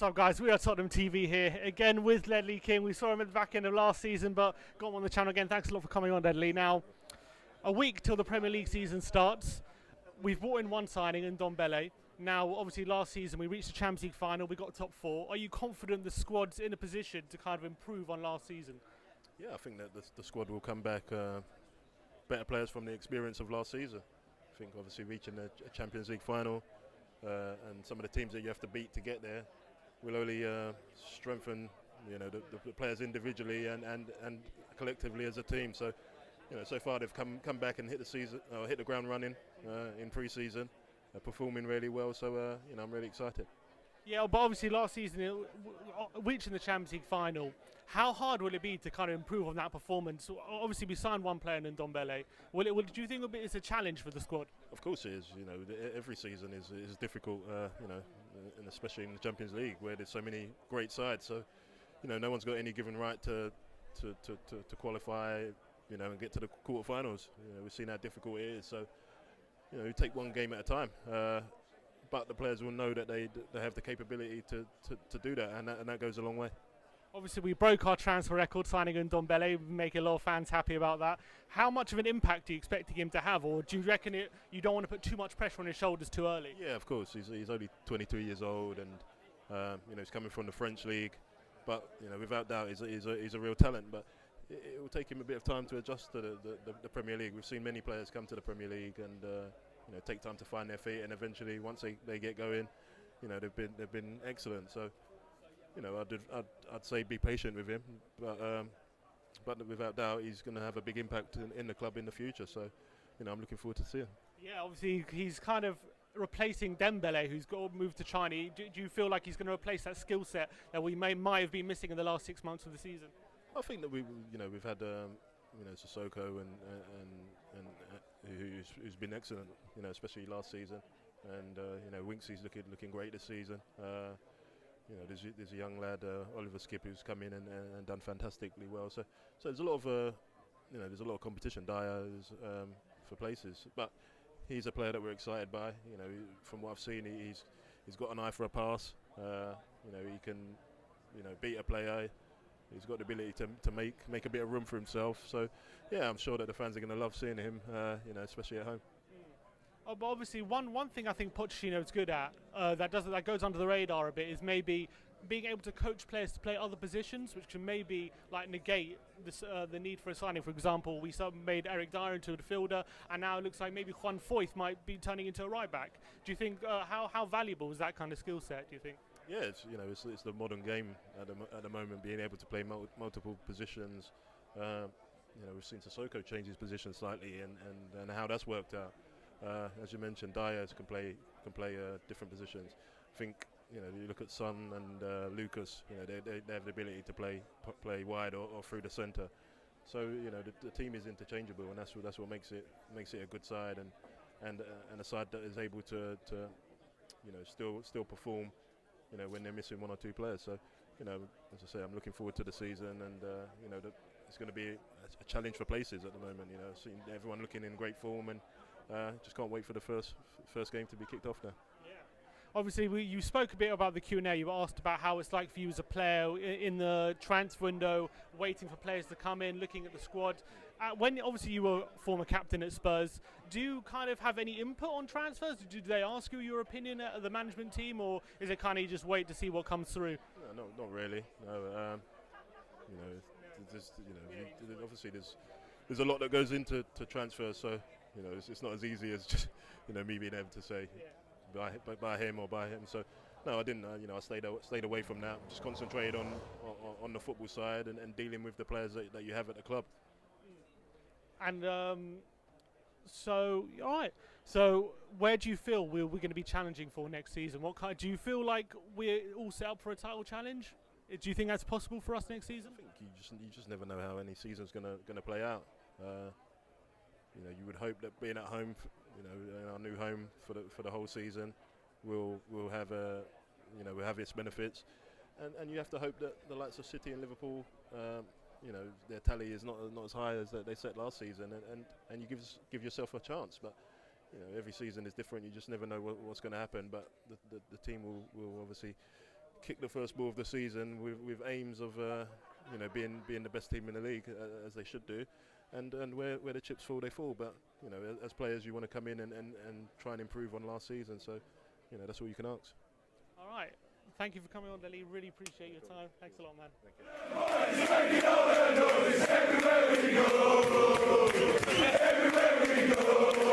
up, guys? We are Tottenham TV here again with Ledley King. We saw him at the back end of last season, but got him on the channel again. Thanks a lot for coming on, Ledley. Now, a week till the Premier League season starts. We've brought in one signing in Ndombele. Now, obviously, last season we reached the Champions League final. We got top four. Are you confident the squad's in a position to kind of improve on last season? Yeah, I think that the squad will come back better players from the experience of last season. I think obviously reaching a Champions League final and some of the teams that you have to beat to get there will only strengthen the players individually and collectively as a team. So so far they've come back and hit the ground running in pre-season, performing really well. So I'm really excited. Yeah, but obviously last season, reaching the Champions League final, how hard will it be to kind of improve on that performance? Obviously, we signed one player in Ndombele. Do you think it's a challenge for the squad? Of course it is. Every season is difficult. And especially in the Champions League where there's so many great sides. So, no one's got any given right to qualify. And get to the quarterfinals. We've seen how difficult it is. So, you take one game at a time. But the players will know that they have the capability to do that, and that goes a long way. Obviously, we broke our transfer record signing in Ndombele, making a lot of fans happy about that. How much of an impact do you expect him to have, or do you reckon you don't want to put too much pressure on his shoulders too early? Yeah, of course. He's only 22 years old, and he's coming from the French league. But without doubt, he's a real talent. But it will take him a bit of time to adjust to the Premier League. We've seen many players come to the Premier League and take time to find their feet, and eventually once they get going, they've been excellent. So I'd say be patient with him, but without doubt he's going to have a big impact in the club in the future. So I'm looking forward to seeing him. Yeah, obviously he's kind of replacing Dembele, who's got moved to China. Do you feel like he's going to replace that skill set that we might have been missing in the last 6 months of the season? I think that we've had Sissoko and who's been excellent, especially last season, and Winksy's looking great this season. There's a young lad, Oliver Skip, who's come in and done fantastically well. So there's a lot of competition. Dyer is for places, but he's a player that we're excited by. From what I've seen, he's got an eye for a pass. He can beat a player. He's got the ability to make a bit of room for himself. So, yeah, I'm sure that the fans are going to love seeing him, especially at home. But obviously, one thing I think Pochettino is good at that goes under the radar a bit is maybe being able to coach players to play other positions, which can maybe negate the need for a signing. For example, we made Eric Dyer into a midfielder, and now it looks like maybe Juan Foyth might be turning into a right back. Do you think how valuable is that kind of skill set? Do you think? Yeah, it's the modern game at the moment, being able to play multiple positions. We've seen Sissoko change his position slightly, and how that's worked out. As you mentioned, Dyer can play different positions. I think you look at Son and Lucas. They have the ability to play wide or through the centre. So the team is interchangeable, and that's what makes it a good side and a side that is able to still perform. When they're missing one or two players. So, as I say, I'm looking forward to the season, and it's going to be a challenge for places at the moment. Seeing everyone looking in great form, and just can't wait for the first game to be kicked off now. Yeah. Obviously, you spoke a bit about the Q&A. You were asked about how it's like for you as a player in the transfer window, waiting for players to come in, looking at the squad. When obviously you were former captain at Spurs, do you kind of have any input on transfers? Do they ask you your opinion at the management team, or is it kind of you just wait to see what comes through? No, not really. No, obviously there's a lot that goes into transfers, so it's not as easy as just me being able to say buy him or buy him. So no, I didn't. I stayed away from that. Just concentrated on the football side and dealing with the players that you have at the club. And so, all right. So, where do you feel we're going to be challenging for next season? Do you feel like we're all set up for a title challenge? Do you think that's possible for us next season? I think you just never know how any season's going to play out. You would hope that being at home, in our new home for the whole season, will have will have its benefits, and you have to hope that the likes of City and Liverpool. Their tally is not as high as they set last season, and you give yourself a chance. But every season is different. You just never know what's going to happen. But the team will obviously kick the first ball of the season with aims of you know, being the best team in the league, as they should do, and where the chips fall, they fall. But you know, as players, you want to come in and try and improve on last season. So you know, that's all you can ask. All right. Thank you for coming on, Ledley. Really appreciate your time. Thanks a lot, man. Thank you. Everywhere we go,